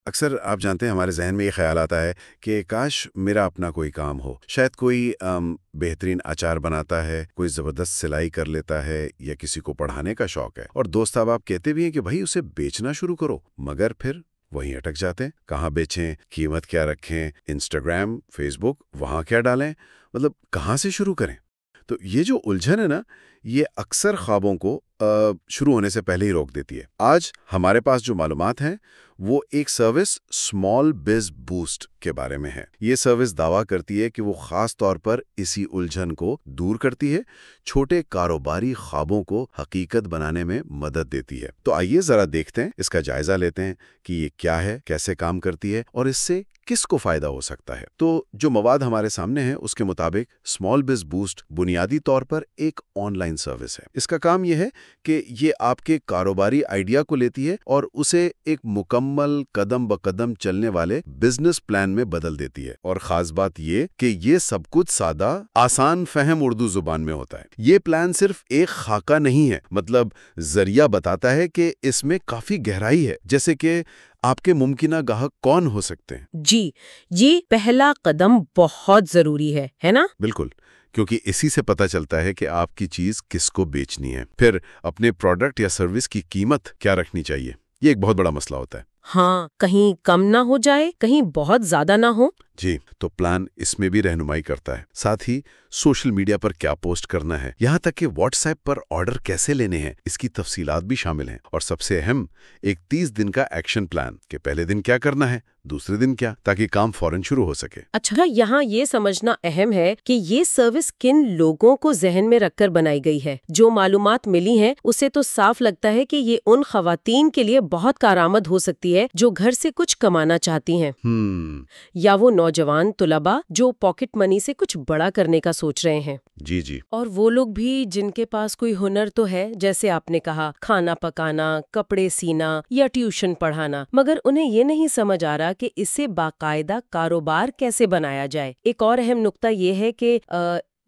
اکثر آپ جانتے ہیں ہمارے ذہن میں یہ خیال آتا ہے کہ کاش میرا اپنا کوئی کام ہو، شاید کوئی بہترین اچار بناتا ہے، کوئی زبردست سلائی کر لیتا ہے یا کسی کو پڑھانے کا شوق ہے، اور دوست آپ کہتے بھی ہیں کہ بھائی اسے بیچنا شروع کرو، مگر پھر وہیں اٹک جاتے ہیں۔ کہاں بیچیں، قیمت کیا رکھیں، انسٹاگرام، فیس بک، وہاں کیا ڈالیں، مطلب کہاں سے شروع کریں؟ تو یہ جو الجھن ہے نا، یہ اکثر خوابوں کو شروع ہونے سے پہلے ہی روک دیتی ہے۔ آج ہمارے پاس جو معلومات ہیں وہ ایک سروس اسمال بز بوسٹ کے بارے میں ہے۔ یہ سروس دعویٰ کرتی ہے کہ وہ خاص طور پر اسی الجھن کو دور کرتی ہے، چھوٹے کاروباری خوابوں کو حقیقت بنانے میں مدد دیتی ہے۔ تو آئیے ذرا دیکھتے ہیں، اس کا جائزہ لیتے ہیں کہ یہ کیا ہے، کیسے کام کرتی ہے اور اس سے کس کو فائدہ ہو سکتا ہے۔ تو جو مواد ہمارے سامنے ہے اس کے مطابق اسمال بز بوسٹ بنیادی طور پر ایک آن لائن سروس ہے۔ اس کا کام یہ ہے کہ یہ آپ کے کاروباری آئیڈیا کو لیتی ہے اور اسے ایک مکمل قدم بقدم چلنے والے بزنس پلان میں بدل دیتی ہے۔ اور خاص بات یہ کہ یہ سب کچھ سادہ، آسان فہم اردو زبان میں ہوتا ہے۔ یہ پلان صرف ایک خاکہ نہیں ہے، مطلب ذریعہ بتاتا ہے کہ اس میں کافی گہرائی ہے، جیسے کہ آپ کے ممکنہ گاہک کون ہو سکتے ہیں۔ جی، یہ پہلا قدم بہت ضروری ہے نا؟ بالکل، کیونکہ اسی سے پتہ چلتا ہے کہ آپ کی چیز کس کو بیچنی ہے۔ پھر اپنے پروڈکٹ یا سروس کی قیمت کیا رکھنی چاہیے، یہ ایک بہت بڑا مسئلہ ہوتا ہے۔ ہاں، کہیں کم نہ ہو جائے، کہیں بہت زیادہ نہ ہو۔ جی، تو پلان اس میں بھی رہنمائی کرتا ہے۔ ساتھ ہی سوشل میڈیا پر کیا پوسٹ کرنا ہے، یہاں تک کہ واٹس ایپ پر آرڈر کیسے لینے ہیں، اس کی تفصیلات بھی شامل ہیں۔ اور سب سے اہم، ایک 30 دن کا ایکشن پلان کہ پہلے دن کیا کرنا ہے، دوسرے دن کیا، تاکہ کام فوراً شروع ہو سکے۔ اچھا، یہاں یہ سمجھنا اہم ہے کہ یہ سروس کن لوگوں کو ذہن میں رکھ کر بنائی گئی ہے۔ جو معلومات ملی ہیں اسے تو صاف لگتا ہے کہ یہ ان خواتین کے لیے بہت کارآمد ہو سکتی ہے جو گھر سے کچھ کمانا چاہتی ہیں، یا وہ نوجوان طلباء جو پاکٹ منی سے کچھ بڑا کرنے کا سوچ رہے ہیں۔ جی، اور وہ لوگ بھی جن کے پاس کوئی ہنر تو ہے، جیسے آپ نے کہا کھانا پکانا، کپڑے سینا یا ٹیوشن پڑھانا، مگر انہیں یہ نہیں سمجھ آ رہا کہ اسے باقاعدہ کاروبار کیسے بنایا جائے۔ ایک اور اہم نقطہ یہ ہے کہ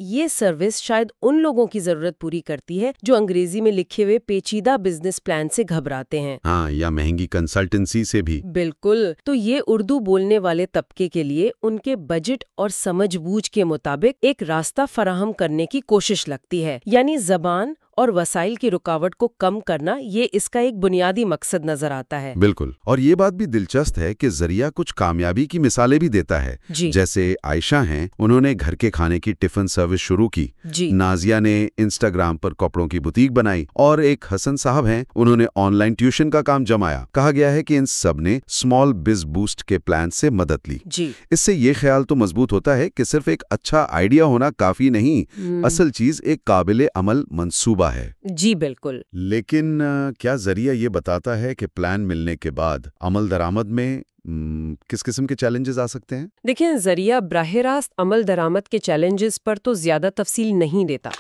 یہ سروس شاید ان لوگوں کی ضرورت پوری کرتی ہے جو انگریزی میں لکھے ہوئے پیچیدہ بزنس پلان سے گھبراتے ہیں، ہاں، یا مہنگی کنسلٹنسی سے بھی۔ بالکل۔ تو یہ اردو بولنے والے طبقے کے لیے ان کے بجٹ اور سمجھ بوجھ کے مطابق ایک راستہ فراہم کرنے کی کوشش لگتی ہے، یعنی زبان اور وسائل کی رکاوٹ کو کم کرنا، یہ اس کا ایک بنیادی مقصد نظر آتا ہے۔ بالکل، اور یہ بات بھی دلچسپ ہے کہ ذریعہ کچھ کامیابی کی مثالیں بھی دیتا ہے۔ جیسے عائشہ ہیں، انہوں نے گھر کے کھانے کی ٹفن سروس شروع کی۔ نازیہ نے انسٹاگرام پر کپڑوں کی بوتیک بنائی، اور ایک حسن صاحب ہیں، انہوں نے آن لائن ٹیوشن کا کام جمایا۔ کہا گیا ہے کہ ان سب نے اسمال بز بوسٹ کے پلان سے مدد لی۔ اس سے یہ خیال تو مضبوط ہوتا ہے کہ صرف ایک اچھا آئیڈیا ہونا کافی نہیں، اصل چیز ایک قابل عمل منصوبہ ہے۔ جی بالکل۔ لیکن کیا ذریعہ یہ بتاتا ہے کہ پلان ملنے کے بعد عمل درآمد میں کس قسم کے چیلنجز آ سکتے ہیں؟ دیکھیں، ذریعہ براہ راست عمل درآمد کے چیلنجز پر تو زیادہ تفصیل نہیں دیتا،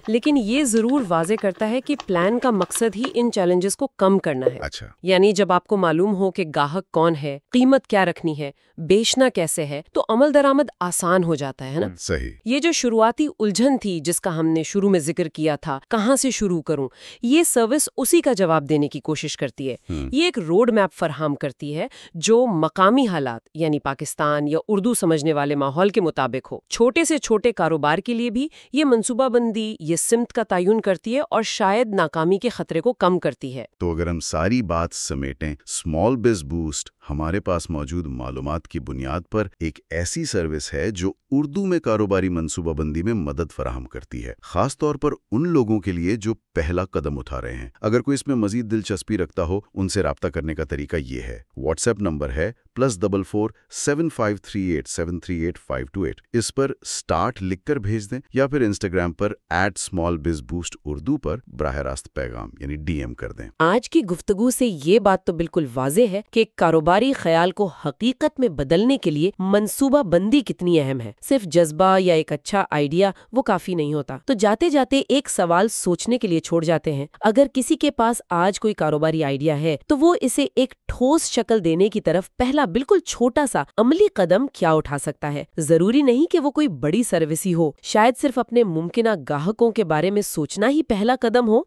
لیکن یہ ضرور واضح کرتا ہے کہ پلان کا مقصد ہی ان چیلنجز کو کم کرنا ہے۔ اچھا، یعنی جب آپ کو معلوم ہو کہ گاہک کون ہے، قیمت کیا رکھنی ہے، بیچنا کیسے ہے، تو عمل درآمد آسان ہو جاتا ہے نا۔ صحیح۔ یہ جو شروعاتی الجھن تھی جس کا ہم نے شروع میں ذکر کیا تھا، کہاں سے شروع کروں، یہ سروس اسی کا جواب دینے کی کوشش کرتی ہے۔ یہ ایک روڈ میپ فراہم کرتی ہے جو مقامی حالات یعنی پاکستان یا اردو سمجھنے والے ماحول کے مطابق ہو۔ چھوٹے سے چھوٹے کاروبار کے لیے بھی یہ منصوبہ بندی، یہ سمت کا تعین کرتی ہے اور شاید ناکامی کے خطرے کو کم کرتی ہے۔ تو اگر ہم ساری بات سمیٹیں، اسمال بز بوسٹ ہمارے پاس موجود معلومات کی بنیاد پر ایک ایسی سروس ہے جو اردو میں کاروباری منصوبہ بندی میں مدد فراہم کرتی ہے، خاص طور پر ان لوگوں کے لیے جو پہلا قدم اٹھا رہے ہیں۔ اگر کوئی اس میں مزید دلچسپی رکھتا ہو، ان سے رابطہ کرنے کا طریقہ یہ ہے۔ واٹس ایپ نمبر ہے +44 7538 738 اس پر سٹارٹ لکھ کر بھیج دیں، یا پھر انسٹاگرام پر @smallbizboost اردو پر براہ راست پیغام یعنی DM کر دیں۔ آج کی گفتگو سے یہ بات تو بالکل واضح ہے کہ کاروباری خیال کو حقیقت میں بدلنے کے لیے منصوبہ بندی کتنی اہم ہے۔ صرف جذبہ یا ایک اچھا آئیڈیا وہ کافی نہیں ہوتا۔ تو جاتے جاتے ایک سوال سوچنے کے لیے چھوڑ جاتے ہیں۔ اگر کسی کے پاس آج کوئی کاروباری آئیڈیا ہے تو وہ اسے ایک ٹھوس شکل دینے کی طرف پہلا بالکل چھوٹا سا عملی قدم کیا اٹھا سکتا ہے؟ ضروری نہیں کہ وہ کوئی بڑی سروس ہی ہو، شاید صرف اپنے ممکنہ گاہکوں کے بارے میں سوچنا ہی پہلا قدم ہو۔